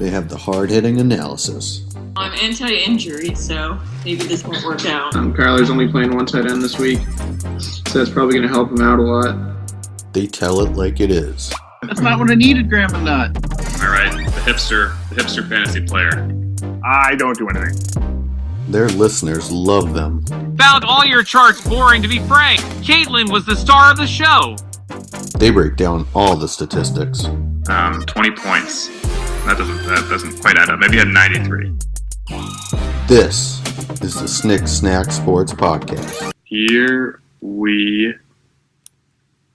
They have the hard-hitting analysis. I'm anti-injury, so maybe this won't work out. Kyler's only playing one tight end this week, so that's probably going to help him out a lot. They tell it like it is. That's not what I needed, Grandma Nut. All right, the hipster fantasy player. I don't do anything. Their listeners love them. Found all your charts boring, to be frank. Caitlin was the star of the show. They break down all the statistics. 20 points. That doesn't quite add up. Maybe he had 93. This is the Snick Snack Sports Podcast. Here we...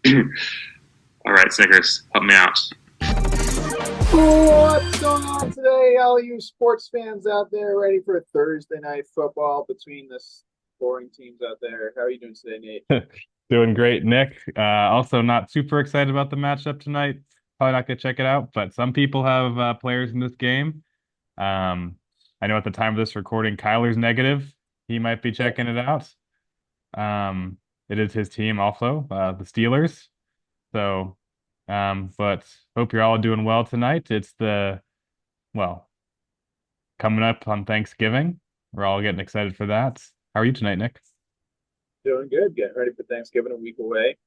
All right, Snickers, help me out. What's going on today, all you sports fans out there ready for Thursday night football between the boring teams out there? How are you doing today, Nate? Doing great, Nick. Also not super excited about the matchup tonight. Probably not going to check it out, but some people have players in this game. I know at the time of this recording, Kyler's negative. He might be checking it out. It is his team also, the Steelers. So, but hope you're all doing well tonight. It's coming up on Thanksgiving. We're all getting excited for that. How are you tonight, Nick? Doing good. Getting ready for Thanksgiving, a week away,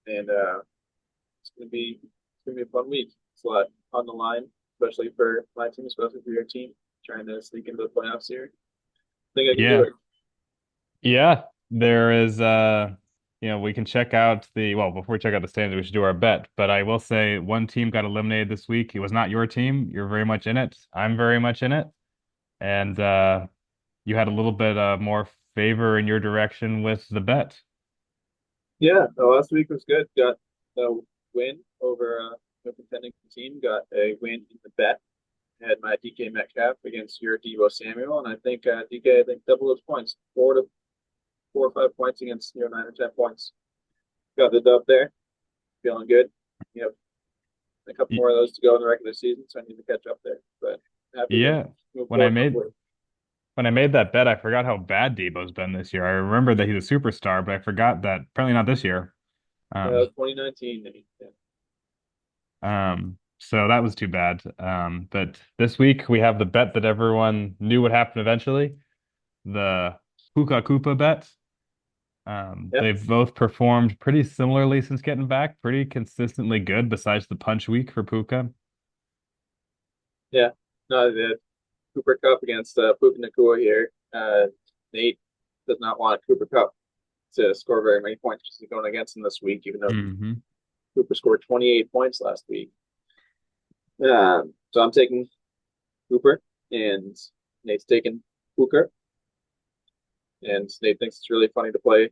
and it's gonna be a fun week. It's a lot on the line, especially for my team, especially for your team, trying to sneak into the playoffs here. I think I can do it. Yeah, there is. We can check out before we check out the standings, we should do our bet. But I will say one team got eliminated this week. It was not your team. You're very much in it. I'm very much in it, and you had a little bit more favor in your direction with the bet. Yeah, the last week was good. Got a win over a contending team. Got a win in the bet. Had my DK Metcalf against your Deebo Samuel, and I think DK doubled his points, 4 or 5 points against 9 or 10 points. Got the dub there. Feeling good. You have a couple more of those to go in the regular season, so I need to catch up there. But when I made that bet, I forgot how bad Deebo's been this year. I remember that he's a superstar, but I forgot that apparently not this year. 2019. Yeah. So that was too bad. But this week we have the bet that everyone knew would happen eventually. The Puka Koopa bet. They've both performed pretty similarly since getting back, pretty consistently good besides the punch week for Puka. Yeah. No, the Cooper Cup against Puka Nakua here. Nate does not want Cooper Cup to score very many points just going against him this week, even though Cooper scored 28 points last week. So I'm taking Cooper, and Nate's taking Puka. And Nate thinks it's really funny to play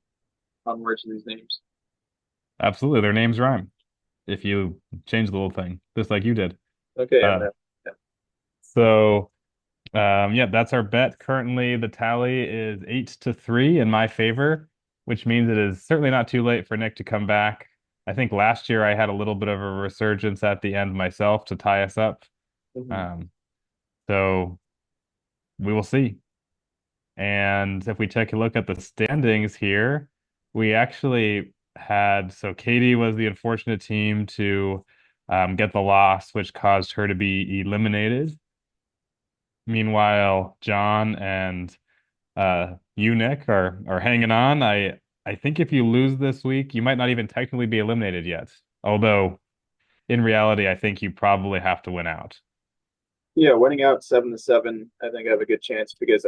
on words of these names. Absolutely. Their names rhyme if you change the little thing, just like you did. Okay. So, that's our bet. Currently, the tally is 8-3 in my favor, which means it is certainly not too late for Nick to come back. I think last year I had a little bit of a resurgence at the end myself to tie us up. So we will see. And if we take a look at the standings here, we actually so Katie was the unfortunate team to get the loss, which caused her to be eliminated. Meanwhile, John and you, Nick, are hanging on. I think if you lose this week, you might not even technically be eliminated yet. Although, in reality, I think you probably have to win out. Yeah, winning out 7-7, I think I have a good chance because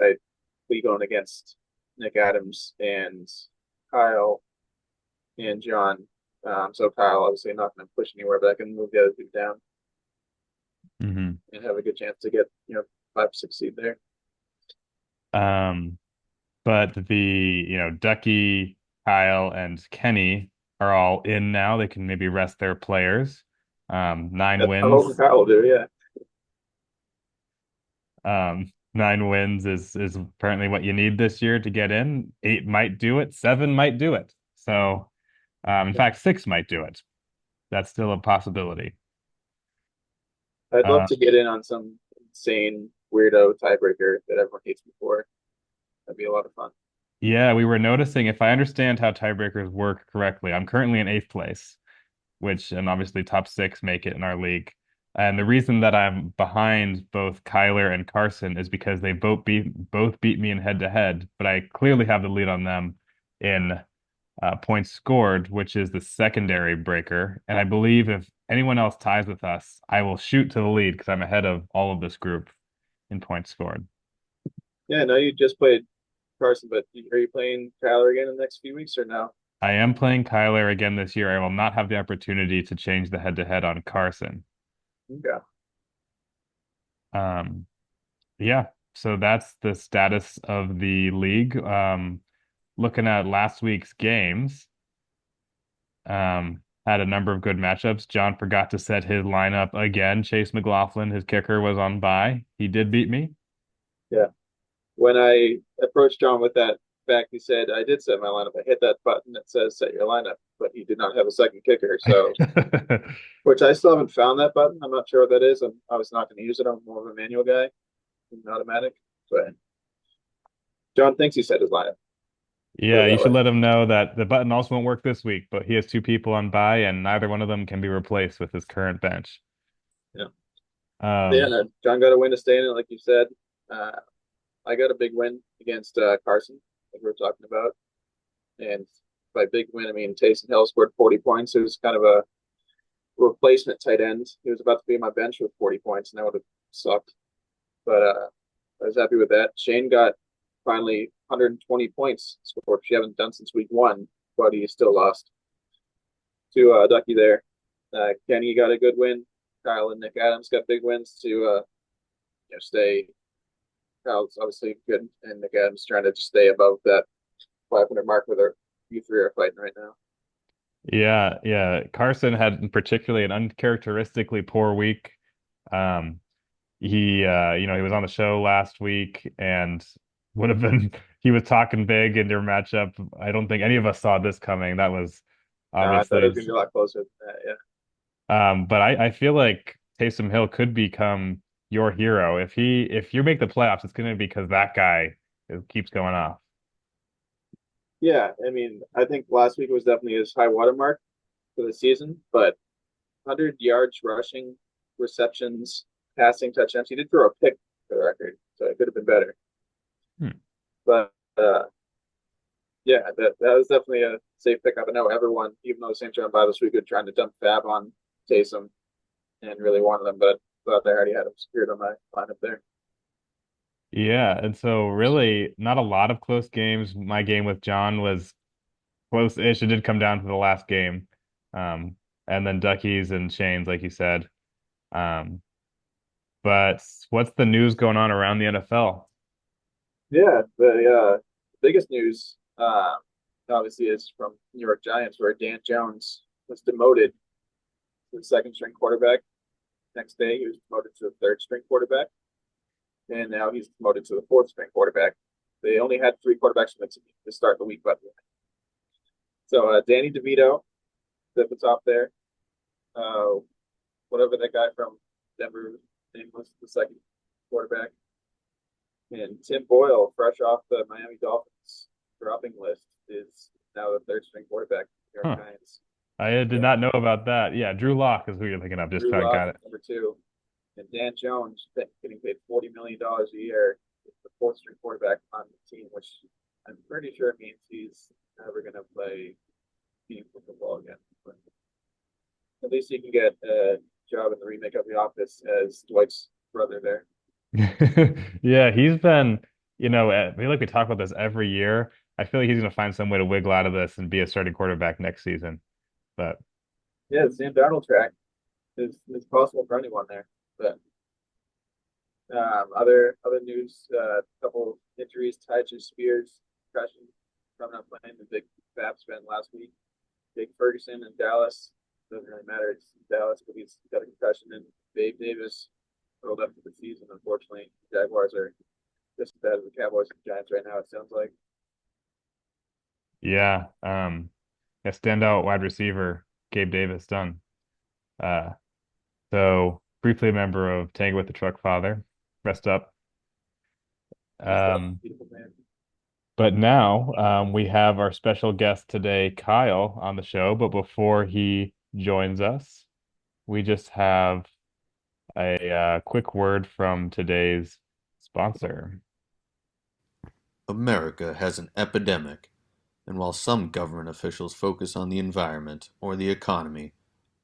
we going against Nick Adams and Kyle and John. So Kyle obviously not going to push anywhere, but I can move the other two down and have a good chance to get 5-6 seed there. But the Ducky, Kyle, and Kenny are all in now. They can maybe rest their players. 9 wins. I hope Kyle will do, yeah. 9 wins is apparently what you need this year to get in. 8 might do it. 7 might do it. So, in fact, 6 might do it. That's still a possibility. I'd love to get in on some insane weirdo tiebreaker that everyone hates before. That'd be a lot of fun. Yeah, we were noticing, if I understand how tiebreakers work correctly, I'm currently in 8th place, and obviously top 6 make it in our league. And the reason that I'm behind both Kyler and Carson is because they both beat me in head to head, but I clearly have the lead on them in points scored, which is the secondary breaker. And I believe if anyone else ties with us, I will shoot to the lead because I'm ahead of all of this group in points scored. Yeah, no, you just played Carson, but are you playing Tyler again in the next few weeks or no? I am playing Kyler again this year. I will not have the opportunity to change the head to head on Carson. Okay. Um, yeah, so that's the status of the league. Looking at last week's games, had a number of good matchups. John forgot to set his lineup again. Chase McLaughlin, his kicker, was on bye. He did beat me. Yeah. When I approached John with that fact, he said, I did set my lineup. I hit that button that says set your lineup, but he did not have a second kicker. So, which I still haven't found that button. I'm not sure what that is. I'm obviously not going to use it. I'm more of a manual guy, automatic. But John thinks he set his lineup. Yeah, you should let him know that the button also won't work this week, but he has two people on bye, and neither one of them can be replaced with his current bench. Yeah. Um, Yeah, no, John got a win to stay in it, like you said. I got a big win against Carson, like we were talking about. And by big win, I mean Taysom Hill scored 40 points. It was kind of a replacement tight end. He was about to be on my bench with 40 points, and that would have sucked. But I was happy with that. Shane got finally 120 points scored, which he haven't done since week 1, but he still lost to Ducky there. Kenny got a good win. Kyle and Nick Adams got big wins to stay. Kyle's obviously good, and Nick Adams trying to just stay above that 500 mark where you three are fighting right now. yeah. Carson had particularly an uncharacteristically poor week. Um, he he was on the show last week and would have been he was talking big in their matchup. I don't think any of us saw this coming. That was I thought it was obviously going to be a lot closer than that, yeah. but I feel like Taysom Hill could become your hero. If you make the playoffs, it's gonna be because that guy keeps going off. Yeah, I mean, I think last week was definitely his high watermark for the season, but 100 yards rushing, receptions, passing touchdowns. He did throw a pick for the record, so it could have been better. But yeah, that was definitely a safe pickup. I know everyone, even though the Saints are on bye this week, are trying to dump Fab on Taysom and really wanted them, but thought they already had him secured on my lineup there. Yeah, and so really not a lot of close games. My game with John was close-ish. It did come down to the last game. And then Ducky's and Shane's, like you said. Um, but what's the news going on around the NFL? Yeah, the biggest news, obviously, is from New York Giants, where Dan Jones was demoted to the second string quarterback. Next day, he was promoted to the third string quarterback, and now he's promoted to the fourth string quarterback. They only had 3 quarterbacks from the team to start the week, by the way. So Danny DeVito at the top there. Whatever that guy from Denver name was, the second quarterback. And Tim Boyle, fresh off the Miami Dolphins dropping list, is now the third string quarterback for the New York Giants. I did not know about that. Yeah, Drew Lock is who you're thinking of. Just Drew Lock, got it. number 2. And Dan Jones getting paid $40 million a year, is the fourth string quarterback on the team, which I'm pretty sure means he's never going to play team football again. But at least he can get a job in the remake of The Office as Dwight's brother there. Yeah, he's been, I feel like we talk about this every year. I feel like he's going to find some way to wiggle out of this and be a starting quarterback next season. But yeah, the Sam Darnold track is possible for anyone there. But other news, a couple injuries. Tyjae Spears, concussion, from not playing. The big Fab spent last week. Jake Ferguson in Dallas. Doesn't really matter. It's Dallas, but he's got a concussion. And Babe Davis rolled up for the season. Unfortunately, the Jaguars are just as bad as the Cowboys and Giants right now, it sounds like. yeah, a standout wide receiver, Gabe Davis, done. So briefly a member of Tango with the Truck Father. Rest up. Beautiful man. But now we have our special guest today, Kyle, on the show. But before he joins us, we just have a quick word from today's sponsor. America has an epidemic, and while some government officials focus on the environment or the economy,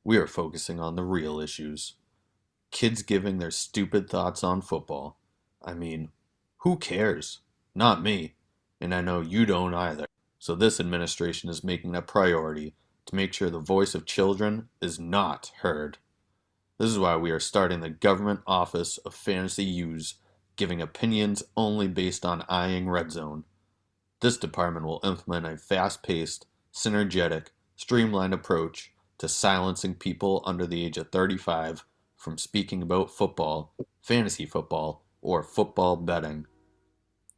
we are focusing on the real issues. Kids giving their stupid thoughts on football. I mean, who cares? Not me. And I know you don't either. So this administration is making it a priority to make sure the voice of children is not heard. This is why we are starting the Government Office of Fantasy Use, giving opinions only based on eyeing Red Zone. This department will implement a fast-paced, synergetic, streamlined approach to silencing people under the age of 35 from speaking about football, fantasy football, or football betting.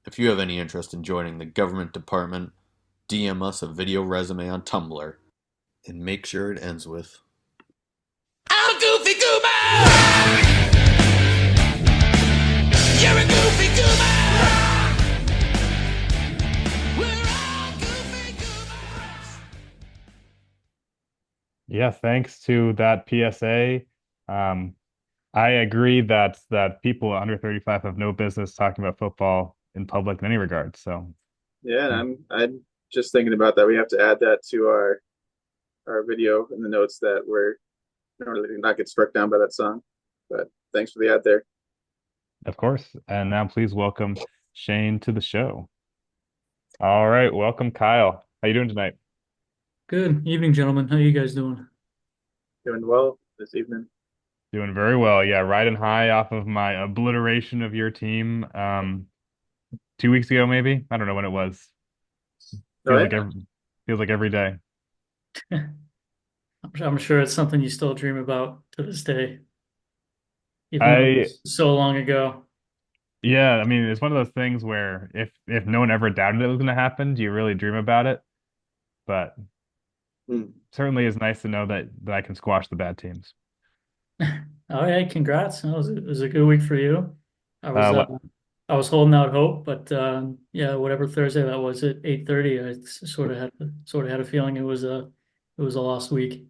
If you have any interest in joining the government department, DM us a video resume on Tumblr, and make sure it ends with, I'm a goofy goober! You're a goofy goober! We're all goofy goobers! Yeah, thanks to that PSA. I agree that people under 35 have no business talking about football in public in any regard. So Yeah, and I'm just thinking about that. We have to add that to our video in the notes that we're in order to not get struck down by that song. But thanks for the ad there. of course. And now please welcome Shane to the show. All right, welcome Kyle. How you doing tonight? Good evening, gentlemen. How you guys doing? Doing well this evening. Doing very well. Yeah, riding high off of my obliteration of your team 2 weeks ago, maybe. I don't know when it was. Feels like every day. I'm sure it's something you still dream about to this day, even though it was so long ago. Yeah, I mean, it's one of those things where if no one ever doubted it was going to happen, do you really dream about it? But certainly is nice to know that I can squash the bad teams. Oh yeah, congrats. It was a good week for you. I was holding out hope, but yeah, whatever Thursday that was at 8:30, I sort of had a feeling it was a lost week.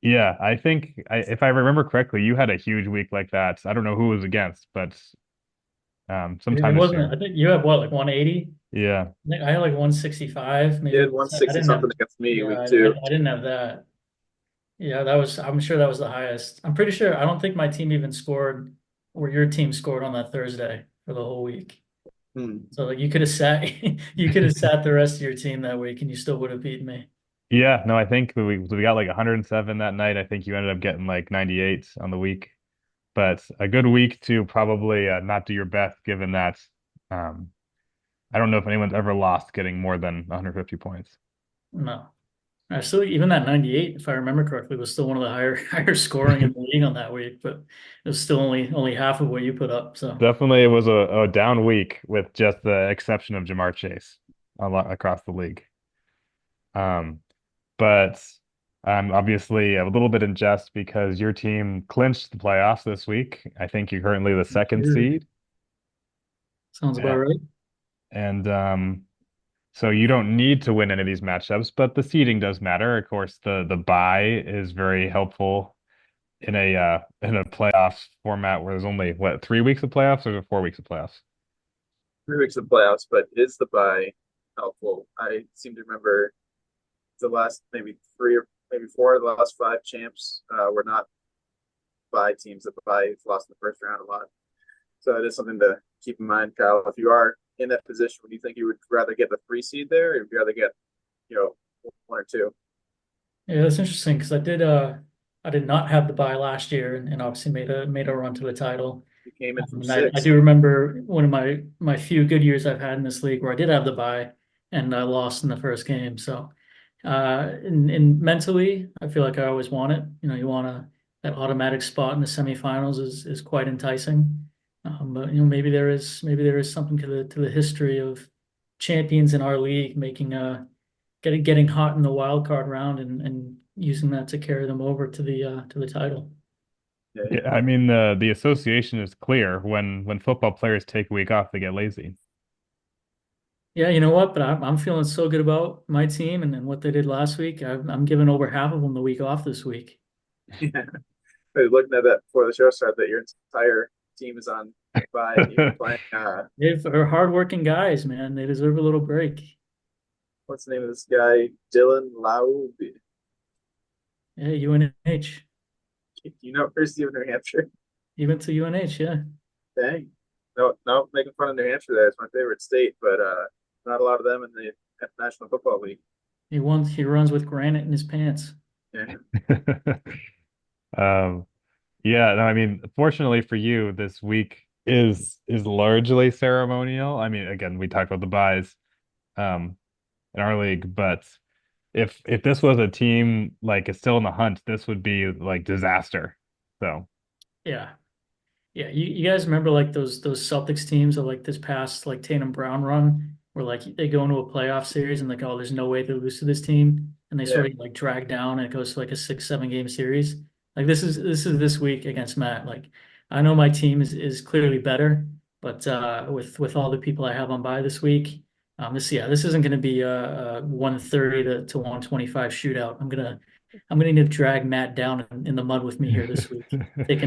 Yeah, I think if I remember correctly, you had a huge week like that. I don't know who it was against, but sometime It this year. wasn't. I think you have what, like 180? Yeah. I think I had like 165. Maybe You had 160 something against me week 2. I didn't have that. Yeah, I'm sure that was the highest. I'm pretty sure. I don't think my team even scored, or your team scored on that Thursday for the whole week. So like you could have sat the rest of your team that week and you still would have beaten me. Yeah, no, I think we got like 107 that night. I think you ended up getting like 98 on the week, but a good week to probably not do your best, given that I don't know if anyone's ever lost getting more than 150 points. No. Actually, even that 98, if I remember correctly, was still one of the higher scoring in the league on that week, but it was still only half of what you put up. So definitely it was a down week with just the exception of Jamar Chase a lot across the league. But I'm obviously a little bit in jest because your team clinched the playoffs this week. I think you're currently the second seed. Sounds about right. And so you don't need to win any of these matchups, but the seeding does matter. Of course, the bye is very helpful in a playoffs format where there's only 3 weeks of playoffs or 4 weeks of playoffs? 3 weeks of playoffs, but is the bye helpful? I seem to remember the last maybe 3 or maybe 4 of the last 5 champs were not bye teams. The bye lost in the first round a lot. So it is something to keep in mind, Kyle. If you are in that position, would you think you would rather get the 3 seed there, or would you rather get 1 or 2? Yeah, that's interesting because I did not have the bye last year and obviously made a run to the title. You came in from I 6. do remember one of my few good years I've had in this league where I did have the bye and I lost in the first game. So in mentally, I feel like I always want it. You want that automatic spot in the semifinals is quite enticing. But maybe there is something to the history of champions in our league making getting hot in the wild card round and using that to carry them over to the title. Yeah, I mean the association is clear. When football players take a week off, they get lazy. Yeah, you know what? But I'm feeling so good about my team and what they did last week. I'm giving over half of them the week off this week. Yeah. I was looking at that before the show started that your entire team is on bye and you're playing. They're hardworking guys, man. They deserve a little break. What's the name of this guy? Dylan Lau. Yeah, UNH. You know, First New Hampshire. He went to UNH, yeah. Dang. No, making fun of New Hampshire. That's my favorite state, but not a lot of them in the National Football League. He runs with granite in his pants. Yeah. Yeah, no, I mean, fortunately for you, this week is largely ceremonial. I mean, again, we talked about the buys in our league, but if this was a team like is still in the hunt, this would be like disaster. So Yeah. Yeah, you guys remember like those Celtics teams of like this past like Tatum Brown run where like they go into a playoff series and like, oh, there's no way they lose to this team, and they sort of like drag down and it goes to like a 6-7 game series. Like this week against Matt. Like I know my team is clearly better, but with all the people I have on bye this week, this isn't going to be a 130 to 125 shootout. I'm gonna need to drag Matt down in the mud with me here this week. Take a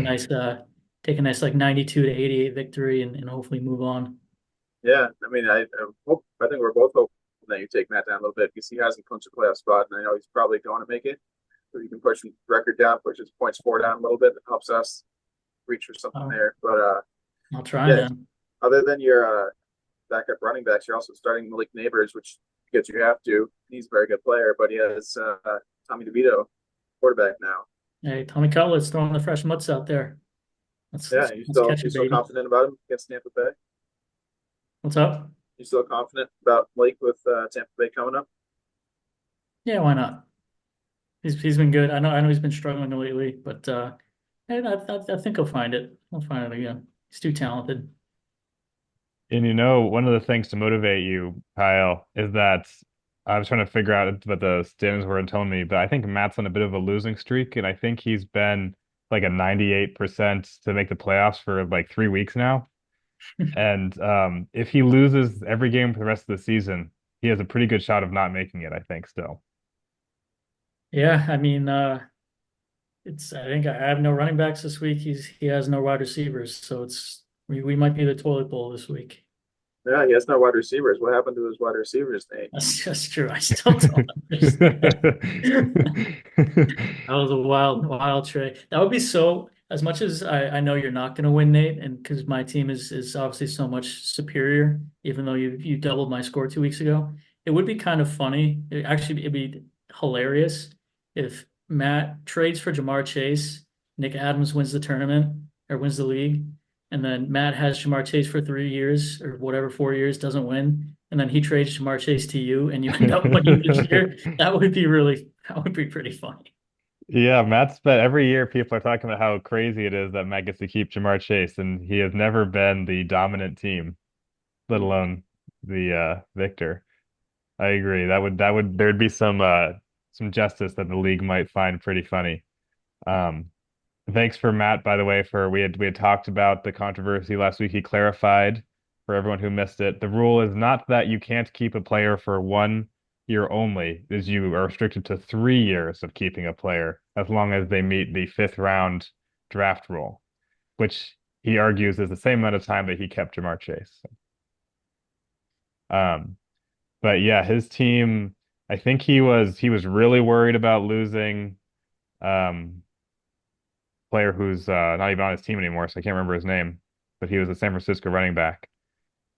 nice like 92 to 88 victory and hopefully move on. Yeah, I mean, I think we're both hoping that you take Matt down a little bit because he hasn't clinched a playoff spot, and I know he's probably going to make it. So you can push his record down, push his points for down a little bit. It helps us reach for something there. But I'll try, yeah, man. other than your backup running backs, you're also starting Malik Neighbors, which gets you have to. He's a very good player, but he has Tommy DeVito quarterback now. Hey, Tommy Cutlett's throwing the fresh mutts out there. You Let's still catch it, baby. confident about him against Tampa Bay? What's up? You still confident about Malik with Tampa Bay coming up? Yeah, why not? He's been good. I know he's been struggling lately, but I think he'll find it. I'll find it again. He's too talented. And one of the things to motivate you, Kyle, is that I was trying to figure out what the standings were telling me, but I think Matt's on a bit of a losing streak, and I think he's been like a 98% to make the playoffs for like 3 weeks now. And if he loses every game for the rest of the season, he has a pretty good shot of not making it, I think, still. Yeah, I mean, I think I have no running backs this week. He has no wide receivers, so we might be the toilet bowl this week. Yeah, he has no wide receivers. What happened to his wide receivers, Nate? That's true. I still don't understand. That was a wild trade. That would be so. As much as I know you're not going to win, Nate, and because my team is obviously so much superior, even though you doubled my score 2 weeks ago, it would be kind of funny. It'd be hilarious if Matt trades for Jamar Chase, Nick Adams wins the tournament or wins the league, and then Matt has Jamar Chase for 3 years or whatever, 4 years, doesn't win, and then he trades Jamar Chase to you, and you end up winning this year. That would be pretty funny. Yeah, Matt's bet every year people are talking about how crazy it is that Matt gets to keep Jamar Chase, and he has never been the dominant team, let alone the victor. I agree. There'd be some justice that the league might find pretty funny. Thanks for Matt, by the way, we had talked about the controversy last week. He clarified for everyone who missed it. The rule is not that you can't keep a player for 1 year only, is you are restricted to 3 years of keeping a player as long as they meet the 5th round draft rule, which he argues is the same amount of time that he kept Jamar Chase. But yeah, his team, I think he was really worried about losing player who's not even on his team anymore, so I can't remember his name, but he was a San Francisco running back.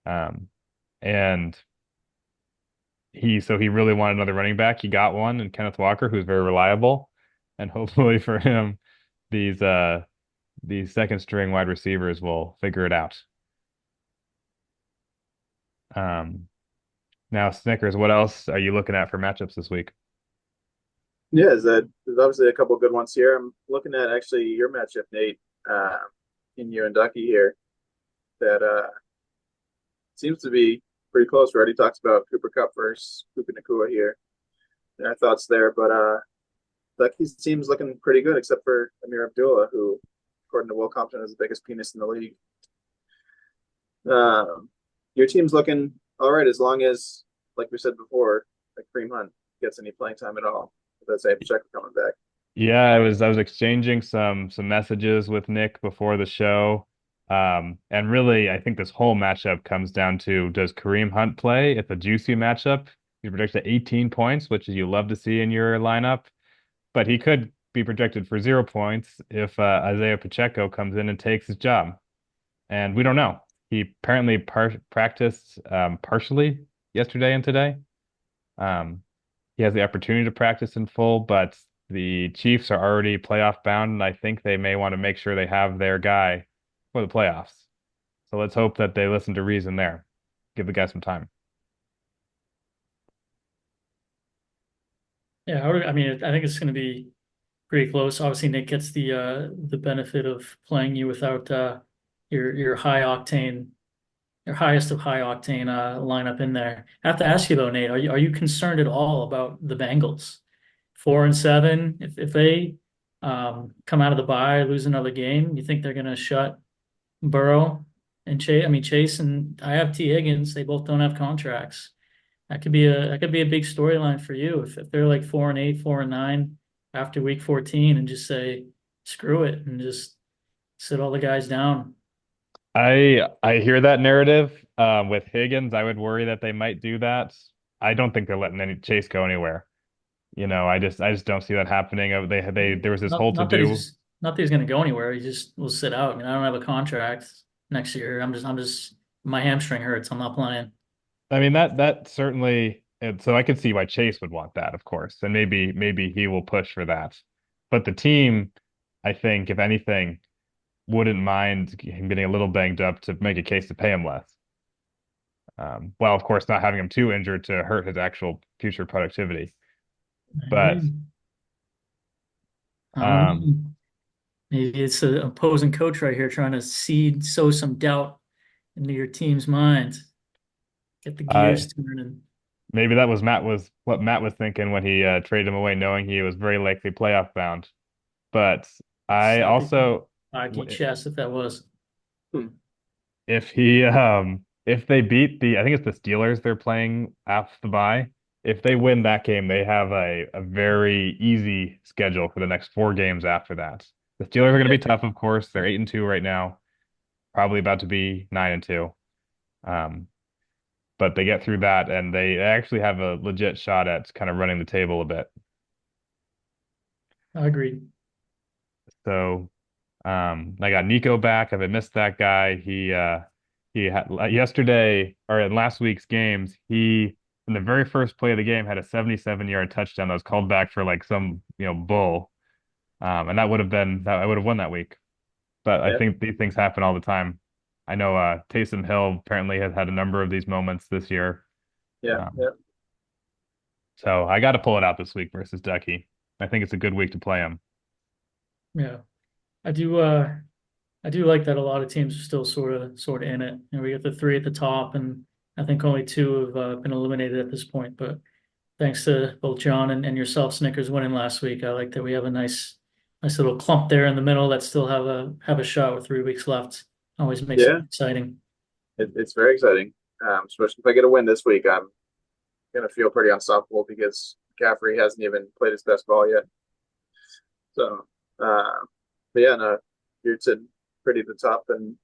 And he really wanted another running back. He got one in Kenneth Walker, who's very reliable, and hopefully for him, these second string wide receivers will figure it out. Now, Snickers, what else are you looking at for matchups this week? Yeah, there's obviously a couple of good ones here. I'm looking at actually your matchup, Nate, in you and Ducky here. That seems to be pretty close. We already talked about Cooper Kupp versus Puka Nacua here. Our thoughts there, but Ducky's team's looking pretty good, except for Amir Abdullah, who, according to Will Compton, is the biggest penis in the league. Your team's looking all right as long as, like we said before, like Kareem Hunt gets any playing time at all. That's Pacheco coming back. Yeah, I was exchanging some messages with Nick before the show. And really I think this whole matchup comes down to, does Kareem Hunt play? It's a juicy matchup. He's projected 18 points, which you love to see in your lineup, but he could be projected for 0 points if Isaiah Pacheco comes in and takes his job. And we don't know. He apparently practiced partially yesterday and today. Um, he has the opportunity to practice in full, but the Chiefs are already playoff bound, and I think they may want to make sure they have their guy for the playoffs. So let's hope that they listen to reason there. Give the guy some time. Yeah, I mean, I think it's going to be pretty close. Obviously, Nick gets the benefit of playing you without your high octane, your highest of high octane lineup in there. I have to ask you though, Nate, are you concerned at all about the Bengals? 4-7. If they come out of the bye, lose another game, you think they're going to shut Burrow and Chase? I mean, Chase and I have T. Higgins. They both don't have contracts. That could be a big storyline for you if they're like 4-8, 4-9 after week 14 and just say screw it and just sit all the guys down. I hear that narrative. With Higgins, I would worry that they might do that. I don't think they're letting any Chase go anywhere. I just don't see that happening. They there was this whole to do. Not that he's going to go anywhere. He just will sit out. I mean, I don't have a contract next year. I'm just my hamstring hurts. I'm not playing. I mean that certainly, and so I could see why Chase would want that, of course, and maybe he will push for that. But the team, I think, if anything, wouldn't mind him getting a little banged up to make a case to pay him less. Well, of course, not having him too injured to hurt his actual future productivity. But I don't um, know. Maybe it's an opposing coach right here trying to sow some doubt into your team's mind. Get the I gears turning. maybe that was what Matt was thinking when he traded him away, knowing he was very likely playoff bound. But I Slap your also, hockey chest if that was. if he if they beat the, I think it's the Steelers they're playing after the bye. If they win that game, they have a very easy schedule for the next 4 games after that. The Steelers are going to be tough, of course. They're 8-2 right now, probably about to be 9-2. Um, but they get through that, and they actually have a legit shot at kind of running the table a bit. I agree. So I got Nico back. If I missed that guy, he had yesterday or in last week's games, he in the very first play of the game had a 77-yard touchdown that was called back for like some, bull. And that would have been that I would have won that week. But I think these things happen all the time. I know Taysom Hill apparently has had a number of these moments this year. Yeah, Um, yeah. so I got to pull it out this week versus Ducky. I think it's a good week to play him. Yeah. I do I do like that a lot of teams are still sort of in it. We got the three at the top, and I think only two have been eliminated at this point. But thanks to both John and yourself, Snickers, winning last week, I like that we have a nice little clump there in the middle that still have a shot with 3 weeks left. Always makes it exciting. It's very exciting, especially if I get a win this week. I'm gonna feel pretty unstoppable because McCaffrey hasn't even played his best ball yet. So, but yeah, no, you're sitting pretty at the top, and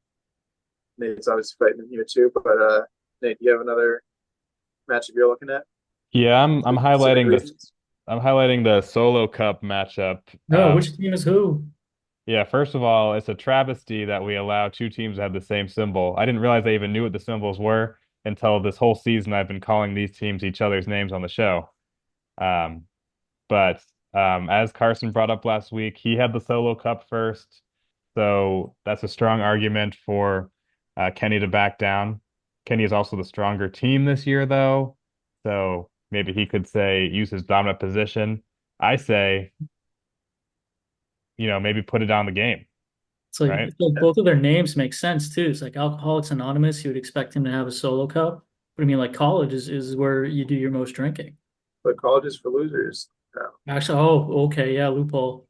Nate's obviously fighting you too. But Nate, do you have another matchup you're looking at? Yeah, I'm Specific highlighting this. reasons? I'm highlighting the Solo Cup matchup. No, which team is who? Yeah, first of all, it's a travesty that we allow two teams to have the same symbol. I didn't realize I even knew what the symbols were until this whole season I've been calling these teams each other's names on the show. Um, but as Carson brought up last week, he had the Solo Cup first. So that's a strong argument for Kenny to back down. Kenny is also the stronger team this year, though. So maybe he could say, use his dominant position. I say, maybe put it on the game, right? So both of their names make sense too. It's like Alcoholics Anonymous. You would expect him to have a solo cup. But I mean, like college is where you do your most drinking. But college is for losers. Actually, oh, okay, yeah, loophole.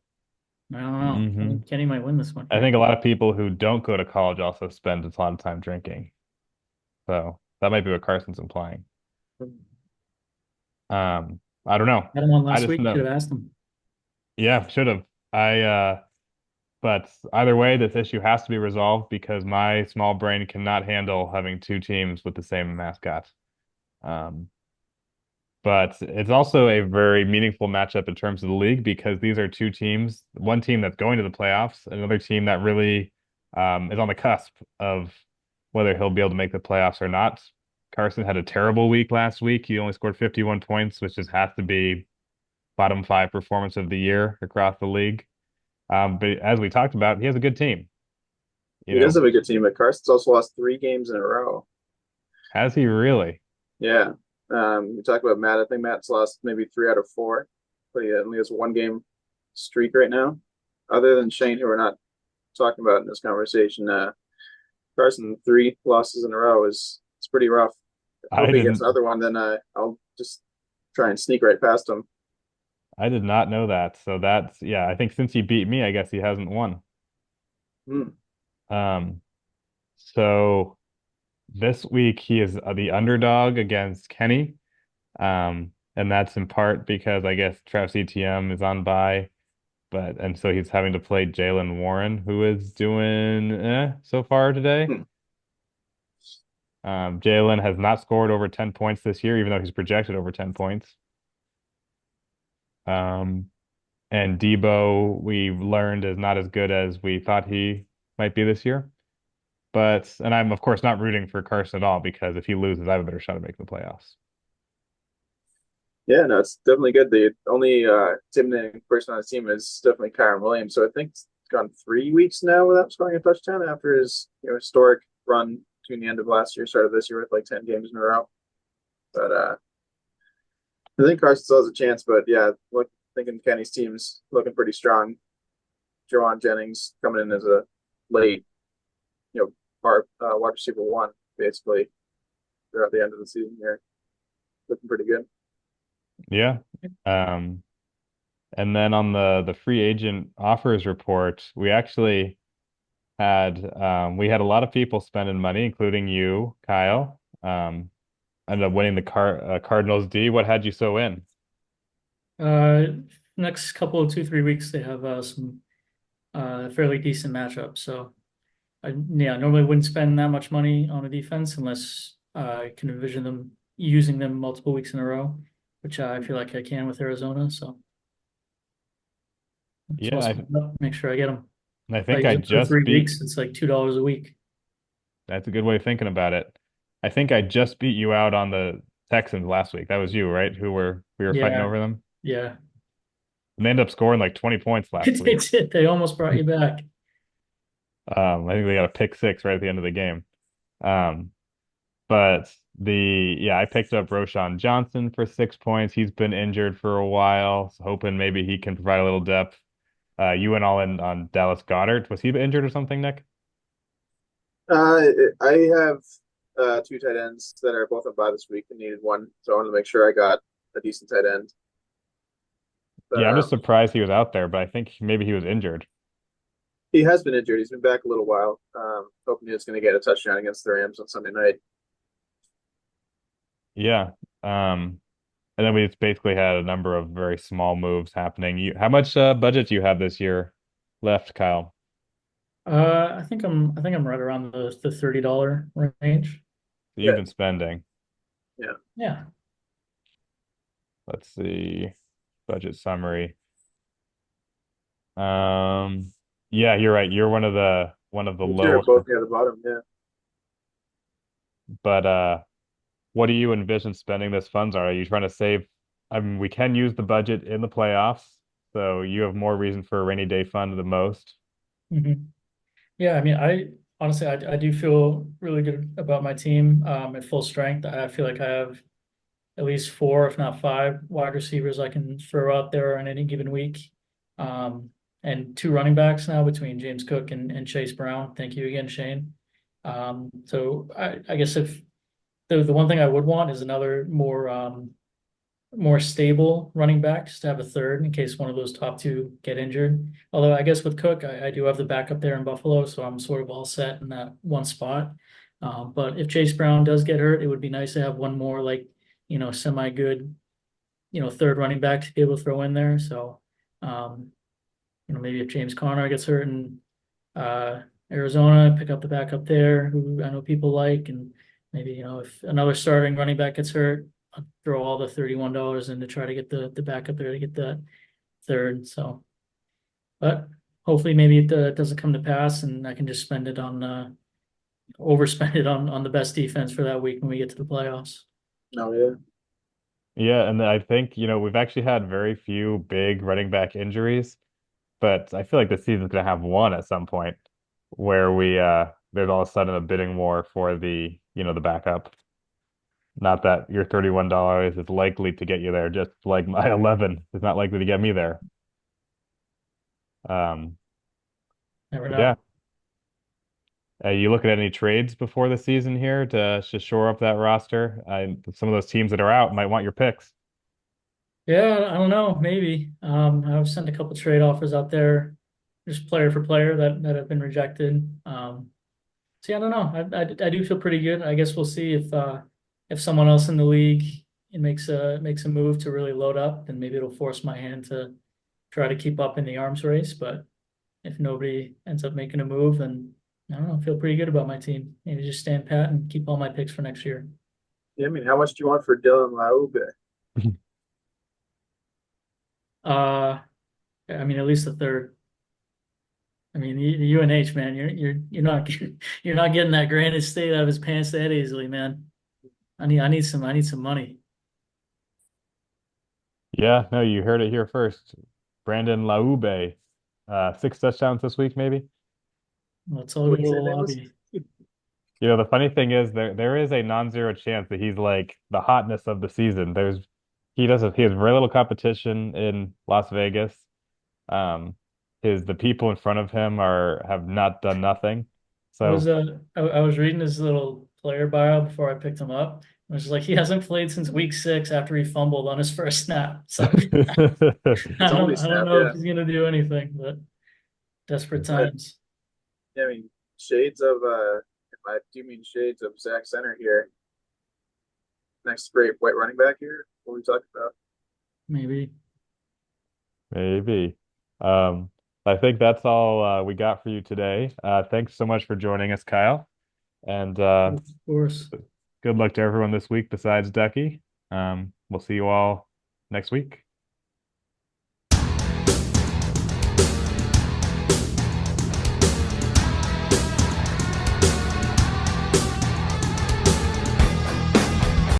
I don't know. hmm Kenny might win this one. I think a lot of people who don't go to college also spend a lot of time drinking. So that might be what Carson's implying. I don't know. Had him on I last just week. Should know. have asked him. Yeah, should have. But either way, this issue has to be resolved because my small brain cannot handle having two teams with the same mascot. Um, but it's also a very meaningful matchup in terms of the league because these are two teams, one team that's going to the playoffs, another team that really is on the cusp of whether he'll be able to make the playoffs or not. Carson had a terrible week last week. He only scored 51 points, which just has to be bottom five performance of the year across the league. But as we talked about, he has a good team. You He does know, have a good team, but Carson's also lost 3 games in a row. has he really? Yeah. We talk about Matt. I think Matt's lost maybe 3 out of 4. But he only has a 1 game streak right now. Other than Shane, who we're not talking about in this conversation, Carson 3 losses in a row is it's pretty rough. I I hope he gets didn't. another one, then I'll just try and sneak right past him. I did not know that. So that's yeah. I think since he beat me, I guess he hasn't won. Hmm. Um, so this week he is the underdog against Kenny. And that's in part because I guess Travis ETM is on bye, but and so he's having to play Jalen Warren, who is doing so far today. Hmm. Jalen has not scored over 10 points this year, even though he's projected over 10 points. Um, and Debo, we learned, is not as good as we thought he might be this year. And I'm of course not rooting for Carson at all because if he loses, I have a better shot at making the playoffs. Yeah, no, it's definitely good. The only intimidating person on his team is definitely Kyron Williams. So I think it's gone 3 weeks now without scoring a touchdown after his historic run between the end of last year, start of this year with like 10 games in a row. But I think Carson still has a chance. But yeah, thinking Kenny's team's looking pretty strong. Jawan Jennings coming in as a late, wide receiver 1, basically throughout the end of the season here, looking pretty good. Yeah. Um, and then on the free agent offers report, we had a lot of people spending money, including you, Kyle. Ended up winning the Cardinals D. What had you so in? Uh, Next couple of 2, 3 weeks, they have some fairly decent matchups. So yeah, normally wouldn't spend that much money on a defense unless I can envision them using them multiple weeks in a row, which I feel like I can with Arizona. So Yeah, make sure I get them. I If I think use I it for just three beat. weeks, it's like $2 a week. That's a good way of thinking about it. I think I just beat you out on the Texans last week. That was you, right? We were fighting Yeah, over them. yeah. And they ended up scoring like 20 points last They week. did. They almost brought you back. I think they got a pick six right at the end of the game. Um, but I picked up Roshan Johnson for 6 points. He's been injured for a while, so hoping maybe he can provide a little depth. You went all in on Dallas Goedert. Was he injured or something, Nick? I have 2 tight ends that are both on bye this week and needed one, so I wanted to make sure I got a decent tight end. But Yeah, I'm just surprised he was out there, but I think maybe he was injured. he has been injured. He's been back a little while. Hoping he's going to get a touchdown against the Rams on Sunday night. Yeah. And then we just basically had a number of very small moves happening. How much budget do you have this year left, Kyle? I think I'm right around the $30 range. You've been spending. Yeah. Yeah. Let's see. Budget summary. Yeah, you're right. You're one of the Sure, lower, both near the bottom. Yeah. but what do you envision spending this funds on? Are you trying to save? I mean, we can use the budget in the playoffs, so you have more reason for a rainy day fund than most. Mhm. Yeah, I mean, I honestly, I do feel really good about my team at full strength. I feel like I have at least four, if not five, wide receivers I can throw out there on any given week. And two running backs now between James Cook and Chase Brown. Thank you again, Shane. So I guess if the one thing I would want is another more stable running back, just to have a third in case one of those top two get injured. Although I guess with Cook, I do have the backup there in Buffalo, so I'm sort of all set in that one spot. But if Chase Brown does get hurt, it would be nice to have one more semi good, third running back to be able to throw in there. So Maybe if James Conner gets hurt in Arizona, pick up the backup there, who I know people like, and maybe if another starting running back gets hurt, I'll throw all the $31 in to try to get the backup there to get that third. So, but hopefully maybe it doesn't come to pass, and I can just spend it on overspend it on the best defense for that week when we get to the playoffs. No, yeah. Yeah, and I think, we've actually had very few big running back injuries, but I feel like the season's gonna have one at some point where there's all of a sudden a bidding war for the backup. Not that your $31 is likely to get you there, just like my 11 is not likely to get me there. Um, Never but yeah. know. You look at any trades before the season here to shore up that roster? Some of those teams that are out might want your picks. Yeah, I don't know. Maybe. I've sent a couple trade offers out there, just player for player that have been rejected. So yeah, I don't know. I do feel pretty good. I guess we'll see if someone else in the league makes a move to really load up, then maybe it'll force my hand to try to keep up in the arms race. But if nobody ends up making a move, then I don't know. I feel pretty good about my team. Maybe just stand pat and keep all my picks for next year. Yeah, I mean, how much do you want for Dylan Laube? I mean, at least a third. I mean, the UNH man, you're not getting that Granite State out of his pants that easily, man. I need some money. Yeah, no, you heard it here first. Brandon Laube, 6 touchdowns this week, maybe. Let's all go What'd to you the say his name was? lobby. The funny thing is there is a non-zero chance that he's like the hotness of the season. He has very little competition in Las Vegas. Um, the people in front of him have not done nothing. So I was reading his little player bio before I picked him up. It was like he hasn't played since week 6 after he fumbled on his first snap. So It's only I don't snap, know yeah. if he's gonna do anything, but desperate times. Yeah, I mean, shades of I do mean shades of Zach Center here. Next great white running back here. What are we talking about? Maybe. maybe. I think that's all we got for you today. Thanks so much for joining us, Kyle. And Of course. good luck to everyone this week besides Ducky. We'll see you all next week.